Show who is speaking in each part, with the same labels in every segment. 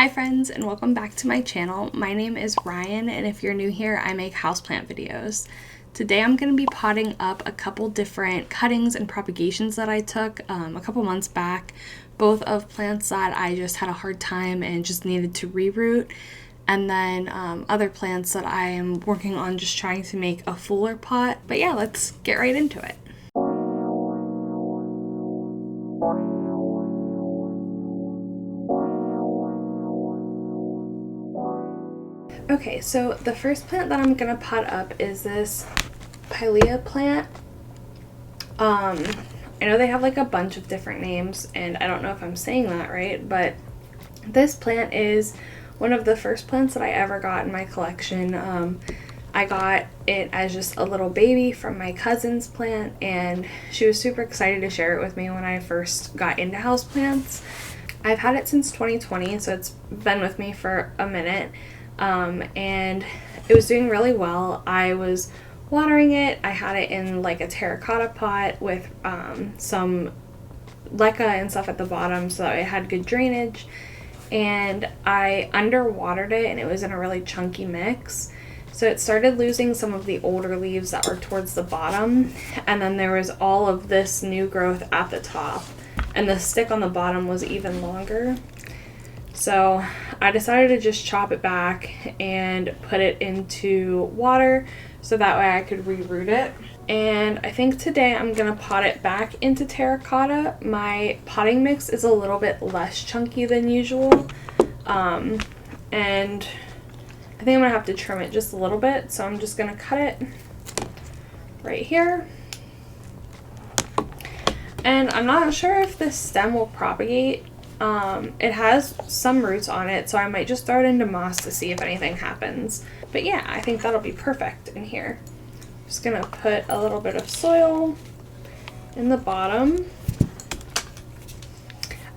Speaker 1: Hi friends, and welcome back to my channel. My name is Ryan, and if you're new here, I make houseplant videos. Today I'm going to be potting up a couple different cuttings and propagations that I took a couple months back, both of plants that I just had a hard time and just needed to reroot, and then other plants that I am working on just trying to make a fuller pot. But yeah, let's get right into it. Okay, so the first plant that I'm gonna pot up is this pilea plant. I know they have like a bunch of different names, and I don't know if I'm saying that right, but this plant is one of the first plants that I ever got in my collection. I got it as just a little baby from my cousin's plant, and she was super excited to share it with me when I first got into houseplants. I've had it since 2020, so it's been with me for a minute. And it was doing really well. I was watering it. I had it in like a terracotta pot with some leca and stuff at the bottom so that it had good drainage, and I underwatered it and it was in a really chunky mix, so it started losing some of the older leaves that were towards the bottom, and then there was all of this new growth at the top, and the stick on the bottom was even longer. So I decided to just chop it back and put it into water so that way I could reroot it. And I think today I'm going to pot it back into terracotta. My potting mix is a little bit less chunky than usual. And I think I'm going to have to trim it just a little bit. So I'm just going to cut it right here. And I'm not sure if this stem will propagate. It has some roots on it, so I might just throw it into moss to see if anything happens. But yeah, I think that'll be perfect in here. Just gonna put a little bit of soil in the bottom.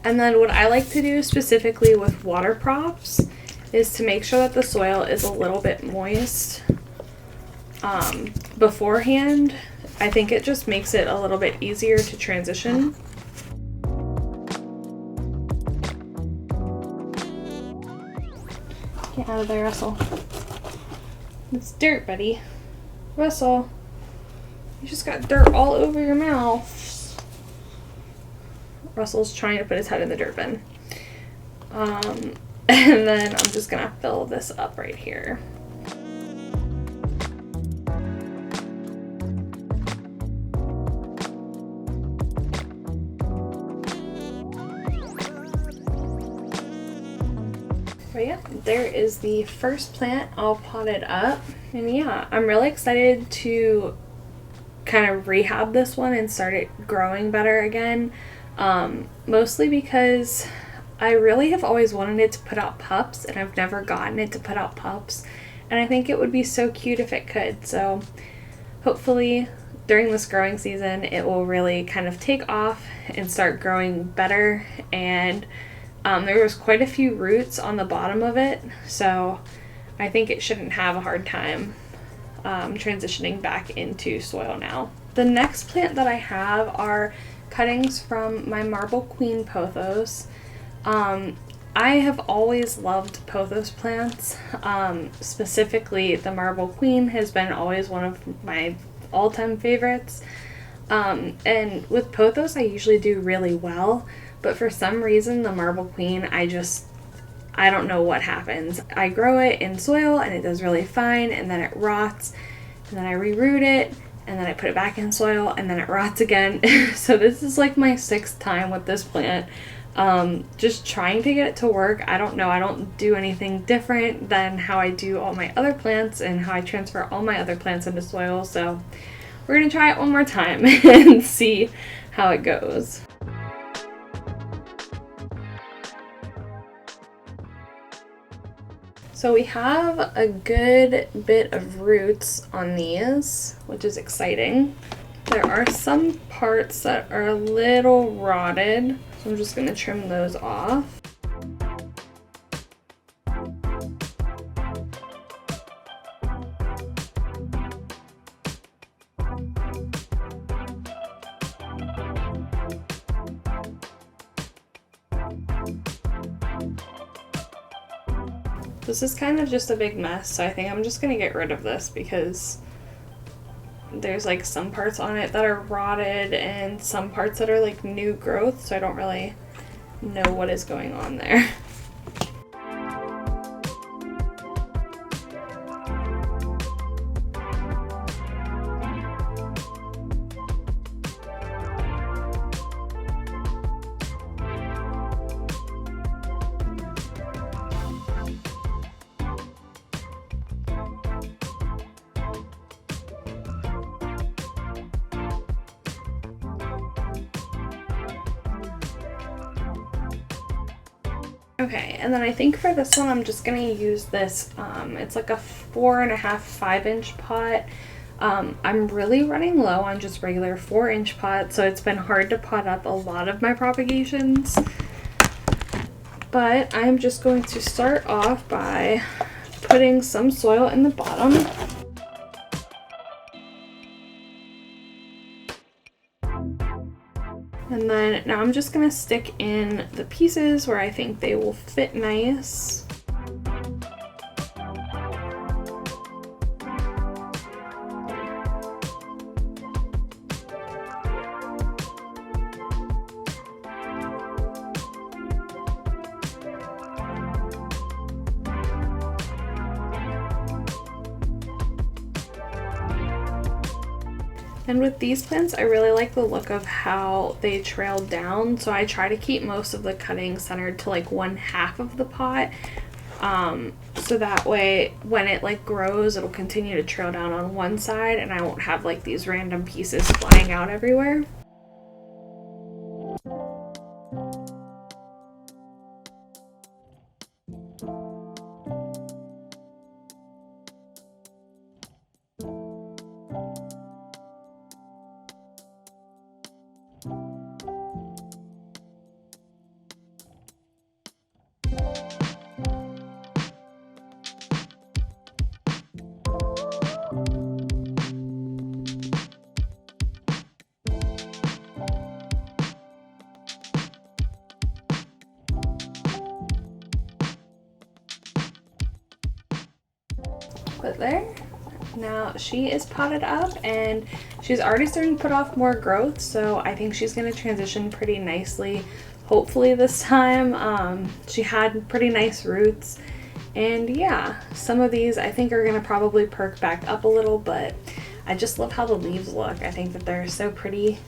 Speaker 1: And then what I like to do specifically with water props is to make sure that the soil is a little bit moist beforehand. I think it just makes it a little bit easier to transition. Get out of there, Russell. It's dirt, buddy. Russell, you just got dirt all over your mouth. Russell's trying to put his head in the dirt bin. And then I'm just gonna fill this up right here. But yeah, there is the first plant all potted up. And yeah, I'm really excited to kind of rehab this one and start it growing better again. Mostly because I really have always wanted it to put out pups, and I've never gotten it to put out pups. And I think it would be so cute if it could. So hopefully during this growing season, it will really kind of take off and start growing better. And there was quite a few roots on the bottom of it, so I think it shouldn't have a hard time transitioning back into soil now. The next plant that I have are cuttings from my Marble Queen pothos. I have always loved pothos plants. Specifically, the Marble Queen has been always one of my all-time favorites. And with pothos, I usually do really well. But for some reason, the Marble Queen, I don't know what happens. I grow it in soil and it does really fine, and then it rots, and then I reroot it, and then I put it back in soil, and then it rots again. So this is like my 6th time with this plant. Just trying to get it to work. I don't know. I don't do anything different than how I do all my other plants and how I transfer all my other plants into soil. So we're going to try it one more time and see how it goes. So we have a good bit of roots on these, which is exciting. There are some parts that are a little rotted, so I'm just going to trim those off. This is kind of just a big mess, so I think I'm just gonna get rid of this because there's like some parts on it that are rotted and some parts that are like new growth, so I don't really know what is going on there. Okay, and then I think for this one I'm just gonna use this, it's like a 4.5, 5-inch pot. I'm really running low on just regular 4-inch pots, so it's been hard to pot up a lot of my propagations. But I'm just going to start off by putting some soil in the bottom. And then now I'm just gonna stick in the pieces where I think they will fit nice. And with these plants, I really like the look of how they trail down, so I try to keep most of the cutting centered to like 1/2 of the pot, so that way when it like grows, it'll continue to trail down on one side and I won't have like these random pieces flying out everywhere. Put there. Now she is potted up and she's already starting to put off more growth, so I think she's going to transition pretty nicely, hopefully this time. She had pretty nice roots, and yeah, some of these I think are going to probably perk back up a little, but I just love how the leaves look. I think that they're so pretty,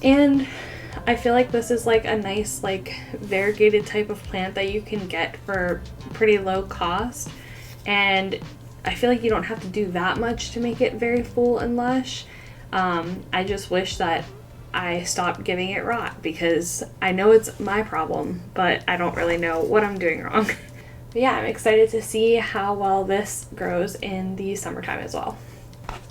Speaker 1: and I feel like this is like a nice like variegated type of plant that you can get for pretty low cost, and I feel like you don't have to do that much to make it very full and lush. I just wish that I stopped giving it rot, because I know it's my problem, but I don't really know what I'm doing wrong. But yeah, I'm excited to see how well this grows in the summertime as well.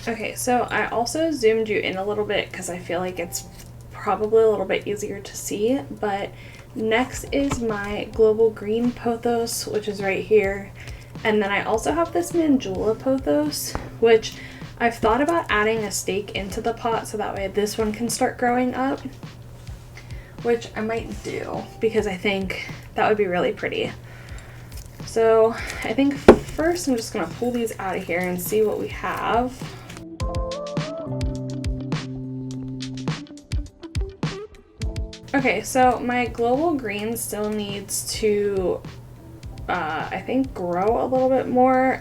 Speaker 1: Okay, so I also zoomed you in a little bit because I feel like it's probably a little bit easier to see, but next is my global green pothos, which is right here. And then I also have this Mandula pothos, which I've thought about adding a stake into the pot so that way this one can start growing up, which I might do because I think that would be really pretty. So I think first I'm just gonna pull these out of here and see what we have. Okay, so my global green still needs to I think grow a little bit more.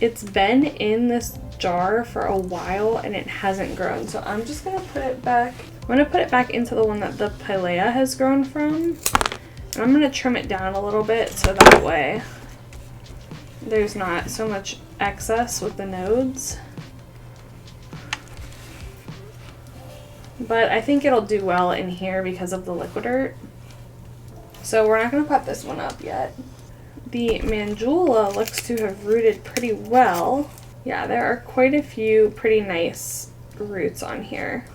Speaker 1: It's been in this jar for a while and it hasn't grown, so I'm just gonna put it back. I'm gonna put it back into the one that the pilea has grown from, and I'm gonna trim it down a little bit so that way there's not so much excess with the nodes. But I think it'll do well in here because of the liquid dirt, so we're not gonna pot this one up yet. The Mandula looks to have rooted pretty well. Yeah, there are quite a few pretty nice roots on here.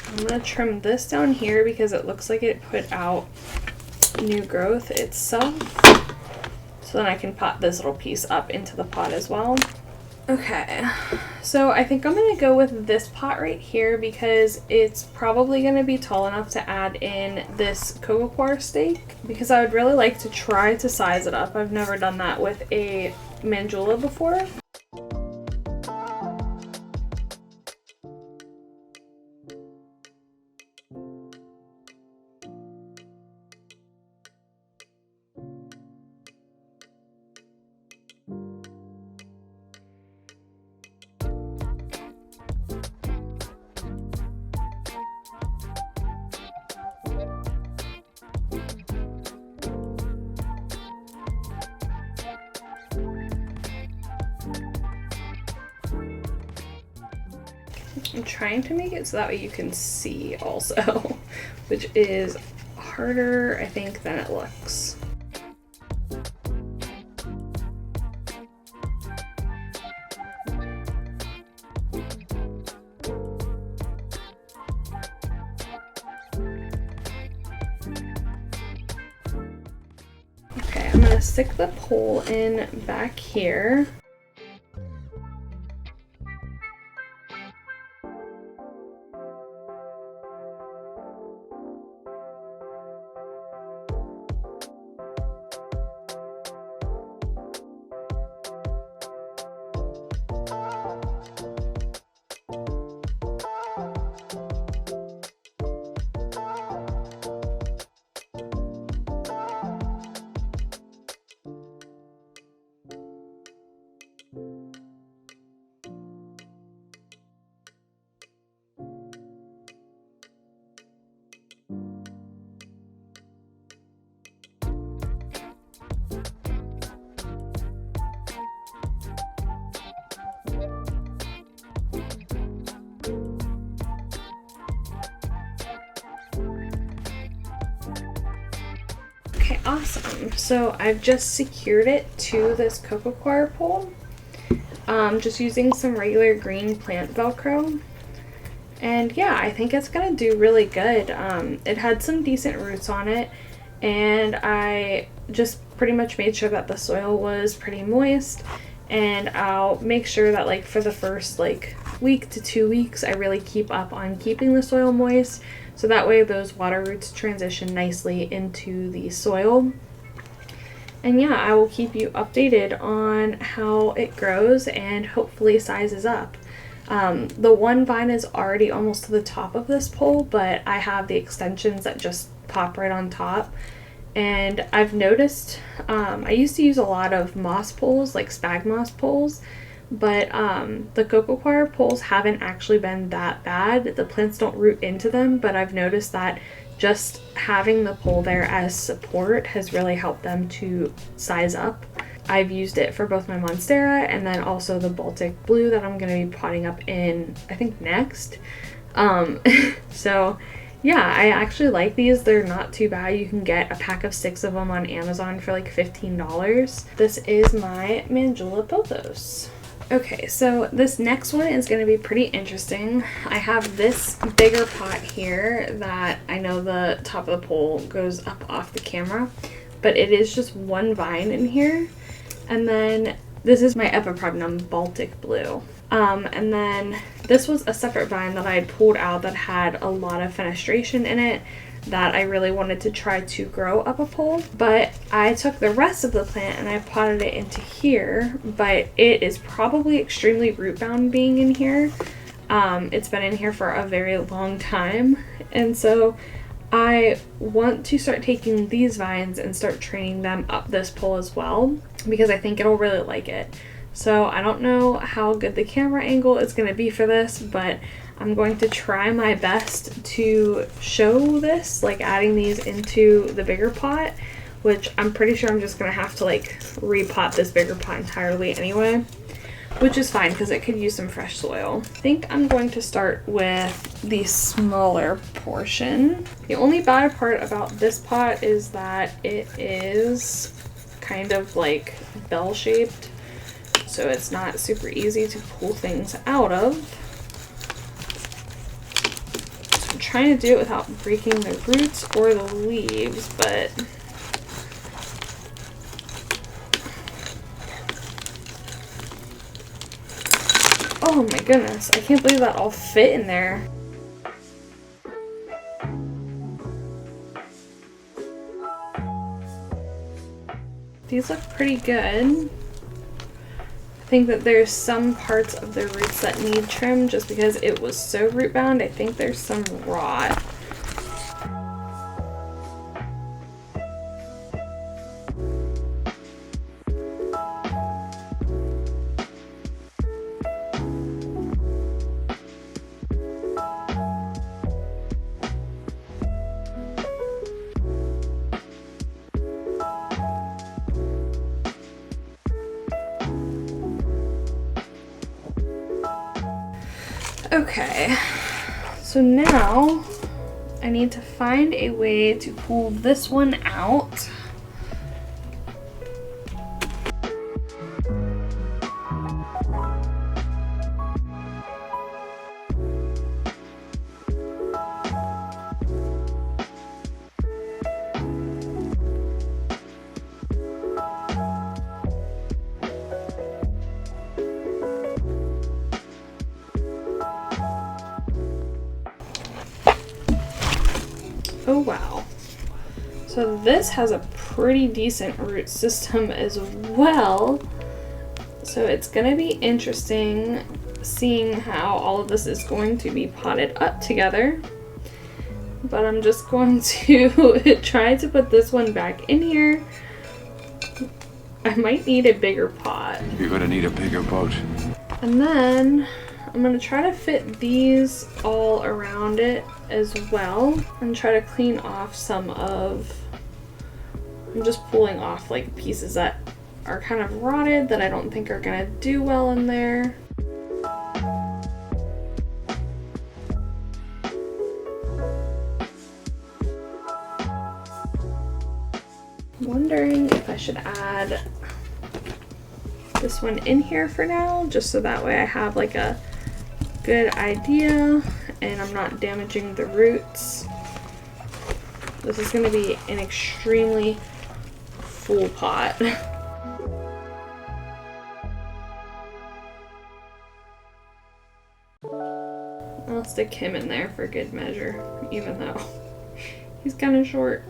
Speaker 1: I'm gonna trim this down here because it looks like it put out new growth itself. So then I can pot this little piece up into the pot as well. Okay, so I think I'm going to go with this pot right here because it's probably going to be tall enough to add in this cocoa coir stake, because I would really like to try to size it up. I've never done that with a mandula before. I'm trying to make it so that way you can see also, which is harder, I think, than it looks. Okay, I'm gonna stick the pole in back here. Okay, awesome. So I've just secured it to this cocoa coir pole, just using some regular green plant Velcro. And yeah, I think it's gonna do really good. It had some decent roots on it, and I just pretty much made sure that the soil was pretty moist. And I'll make sure that, like, for the first like week to 2 weeks, I really keep up on keeping the soil moist, so that way those water roots transition nicely into the soil. And yeah, I will keep you updated on how it grows and hopefully sizes up. The one vine is already almost to the top of this pole, but I have the extensions that just pop right on top. And I've noticed, I used to use a lot of moss poles, like spag moss poles, but the cocoa coir poles haven't actually been that bad. The plants don't root into them, but I've noticed that just having the pole there as support has really helped them to size up. I've used it for both my Monstera and then also the Baltic Blue that I'm going to be potting up in, I think, next. So yeah, I actually like these. They're not too bad. You can get a pack of 6 of them on Amazon for like $15. This is my Mandula pothos. Okay, so this next one is going to be pretty interesting. I have this bigger pot here that I know the top of the pole goes up off the camera, but it is just one vine in here. And then this is my Epipremnum Baltic Blue. And then this was a separate vine that I had pulled out that had a lot of fenestration in it that I really wanted to try to grow up a pole. But I took the rest of the plant and I potted it into here, but it is probably extremely root bound being in here. It's been in here for a very long time. And so I want to start taking these vines and start training them up this pole as well, because I think it'll really like it. So I don't know how good the camera angle is going to be for this, but I'm going to try my best to show this, like adding these into the bigger pot, which I'm pretty sure I'm just going to have to like repot this bigger pot entirely anyway, which is fine because it could use some fresh soil. I think I'm going to start with the smaller portion. The only bad part about this pot is that it is kind of like bell-shaped, so it's not super easy to pull things out of. So I'm trying to do it without breaking the roots or the leaves, but Oh my goodness, I can't believe that all fit in there. These look pretty good. I think that there's some parts of the roots that need trim just because it was so root bound. I think there's some rot. Okay, so now I need to find a way to pull this one out. Oh wow. So this has a pretty decent root system as well. So it's gonna be interesting seeing how all of this is going to be potted up together. But I'm just going to try to put this one back in here. I might need a bigger pot.
Speaker 2: You're gonna need a bigger boat.
Speaker 1: And then I'm gonna try to fit these all around it as well and try to clean off some of, I'm just pulling off like pieces that are kind of rotted that I don't think are gonna do well in there. I'm wondering if I should add this one in here for now, just so that way I have like a good idea and I'm not damaging the roots. This is going to be an extremely full pot. I'll stick him in there for good measure, even though he's kind of short.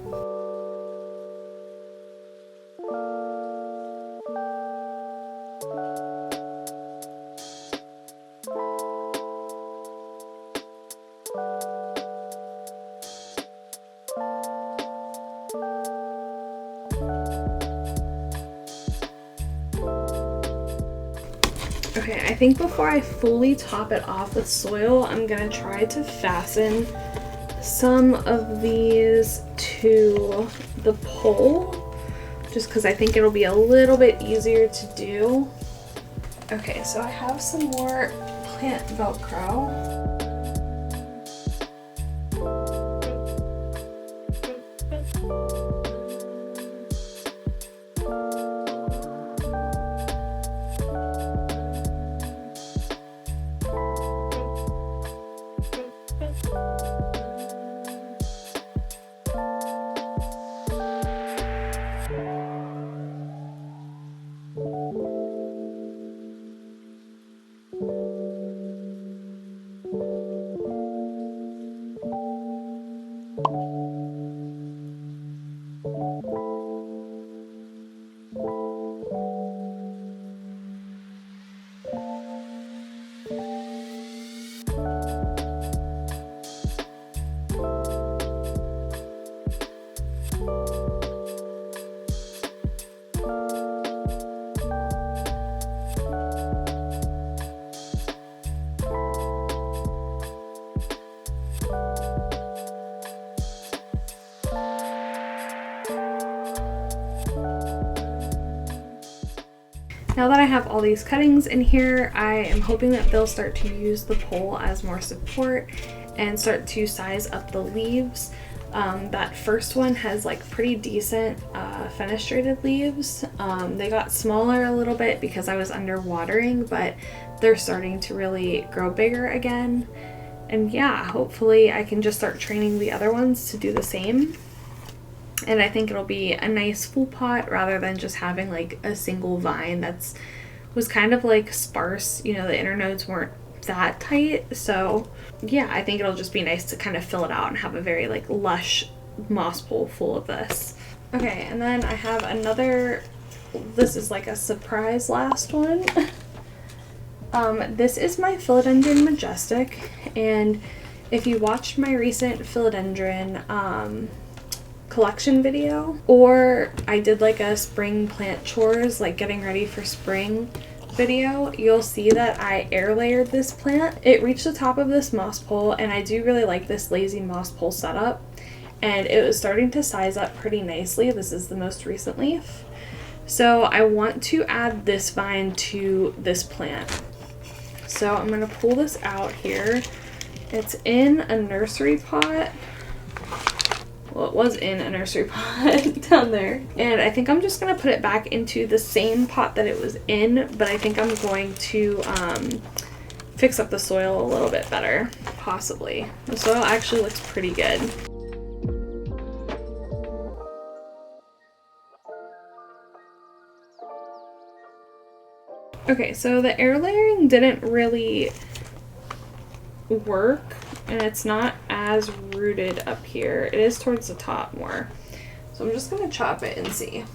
Speaker 1: Okay, I think before I fully top it off with soil, I'm gonna try to fasten some of these to the pole, just because I think it'll be a little bit easier to do. Okay, so I have some more plant Velcro. Now that I have all these cuttings in here, I am hoping that they'll start to use the pole as more support and start to size up the leaves. That first one has like pretty decent fenestrated leaves. They got smaller a little bit because I was under watering, but they're starting to really grow bigger again. And yeah, hopefully I can just start training the other ones to do the same. And I think it'll be a nice full pot rather than just having like a single vine that's was kind of like sparse. You know, the internodes weren't that tight. So yeah, I think it'll just be nice to kind of fill it out and have a very like lush moss pole full of this. Okay, and then I have another, this is like a surprise last one. This is my philodendron majestic, and if you watched my recent philodendron collection video, or I did like a spring plant chores, like getting ready for spring video, you'll see that I air layered this plant. It reached the top of this moss pole, and I do really like this lazy moss pole setup, and it was starting to size up pretty nicely. This is the most recent leaf. So I want to add this vine to this plant. So I'm going to pull this out here. It's in a nursery pot. Well, it was in a nursery pot down there. And I think I'm just going to put it back into the same pot that it was in, but I think I'm going to fix up the soil a little bit better, possibly. The soil actually looks pretty good. Okay, so the air layering didn't really work, and it's not as rooted up here. It is towards the top more. So I'm just gonna chop it and see.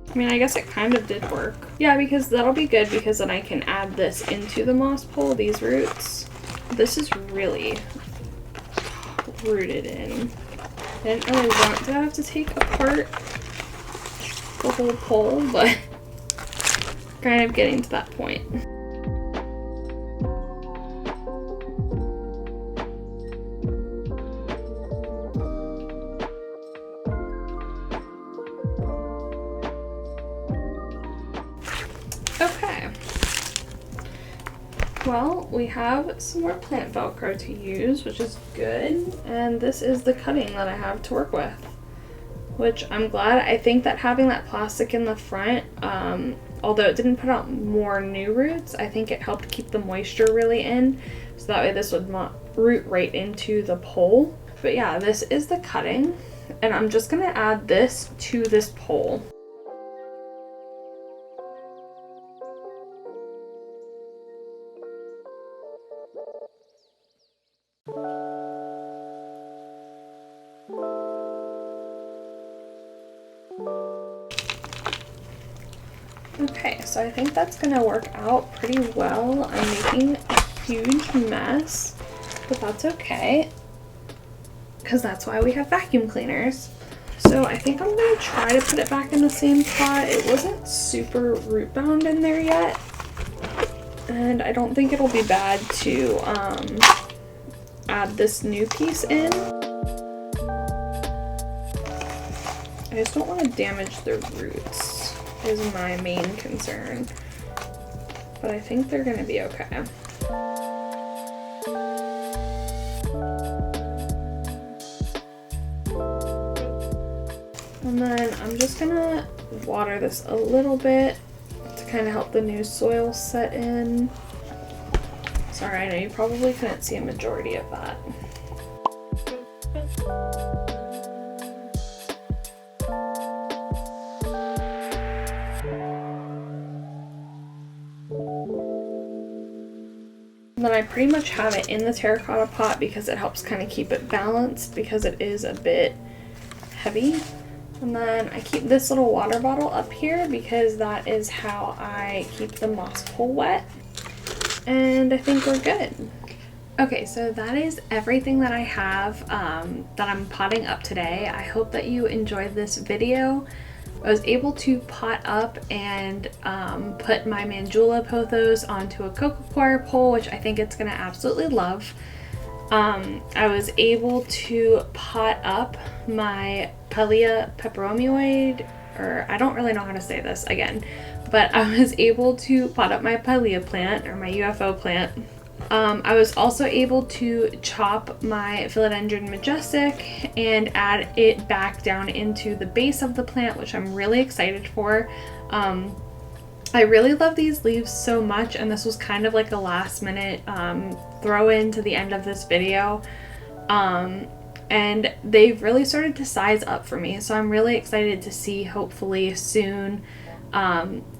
Speaker 1: I mean, I guess it kind of did work. Yeah, because that'll be good, because then I can add this into the moss pole, these roots. This is really rooted in. I didn't really want to have to take apart the whole pole, but kind of getting to that point. Okay, well, we have some more plant Velcro to use, which is good, and this is the cutting that I have to work with, which I'm glad. I think that having that plastic in the front, although it didn't put out more new roots, I think it helped keep the moisture really in, so that way this would root right into the pole. But yeah, this is the cutting, and I'm just gonna add this to this pole. Okay, so I think that's gonna work out pretty well. I'm making a huge mess, but that's okay, because that's why we have vacuum cleaners. So I think I'm gonna try to put it back in the same pot. It wasn't super root bound in there yet, and I don't think it'll be bad to add this new piece in. I just don't want to damage the roots, is my main concern, but I think they're gonna be okay. And then I'm just gonna water this a little bit to kind of help the new soil set in. Sorry, I know you probably couldn't see a majority of that. And then I pretty much have it in the terracotta pot because it helps kind of keep it balanced, because it is a bit heavy. And then I keep this little water bottle up here because that is how I keep the moss pole wet. And I think we're good. Okay, so that is everything that I have that I'm potting up today. I hope that you enjoyed this video. I was able to pot up and put my Mandula pothos onto a coco coir pole, which I think it's gonna absolutely love. I was able to pot up my pilea peperomioid, or I don't really know how to say this again, but I was able to pot up my pilea plant, or my UFO plant. I was also able to chop my philodendron majestic and add it back down into the base of the plant, which I'm really excited for. I really love these leaves so much, and this was kind of like a last minute throw in to the end of this video. And they've really started to size up for me, so I'm really excited to see, hopefully soon,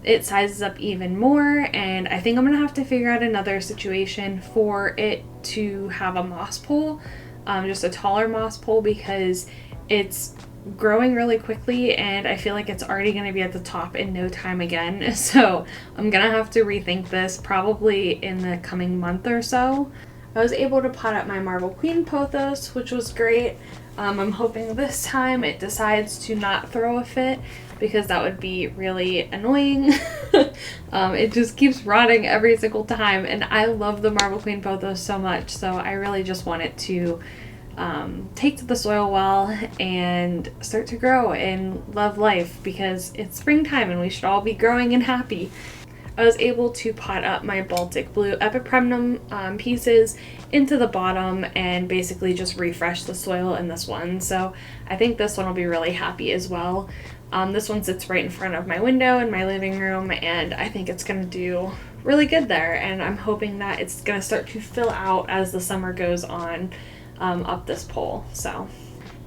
Speaker 1: it sizes up even more. And I think I'm gonna have to figure out another situation for it to have a moss pole, just a taller moss pole, because it's growing really quickly and I feel like it's already going to be at the top in no time again. So I'm gonna have to rethink this probably in the coming month or so. I was able to pot up my Marble Queen pothos, which was great. I'm hoping this time it decides to not throw a fit, because that would be really annoying. It just keeps rotting every single time, and I love the Marble Queen pothos so much, so I really just want it to take to the soil well and start to grow and love life, because it's springtime and we should all be growing and happy. I was able to pot up my Baltic Blue epipremnum pieces into the bottom and basically just refresh the soil in this one. So I think this one will be really happy as well. This one sits right in front of my window in my living room, and I think it's going to do really good there. And I'm hoping that it's going to start to fill out as the summer goes on up this pole. So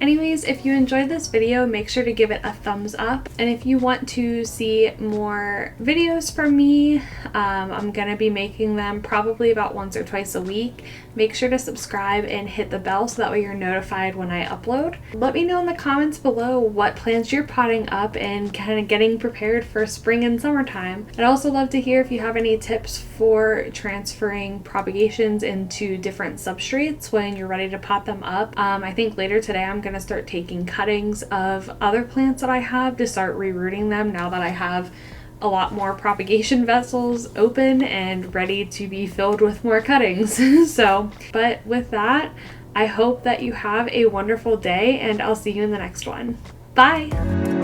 Speaker 1: anyways, if you enjoyed this video, make sure to give it a thumbs up. And if you want to see more videos from me, I'm going to be making them probably about once or twice a week. Make sure to subscribe and hit the bell so that way you're notified when I upload. Let me know in the comments below what plants you're potting up and kind of getting prepared for spring and summertime. I'd also love to hear if you have any tips for transferring propagations into different substrates when you're ready to pot them up. I think later today I'm going to start taking cuttings of other plants that I have to start rerooting them now that I have a lot more propagation vessels open and ready to be filled with more cuttings. So, but with that, I hope that you have a wonderful day, and I'll see you in the next one. Bye!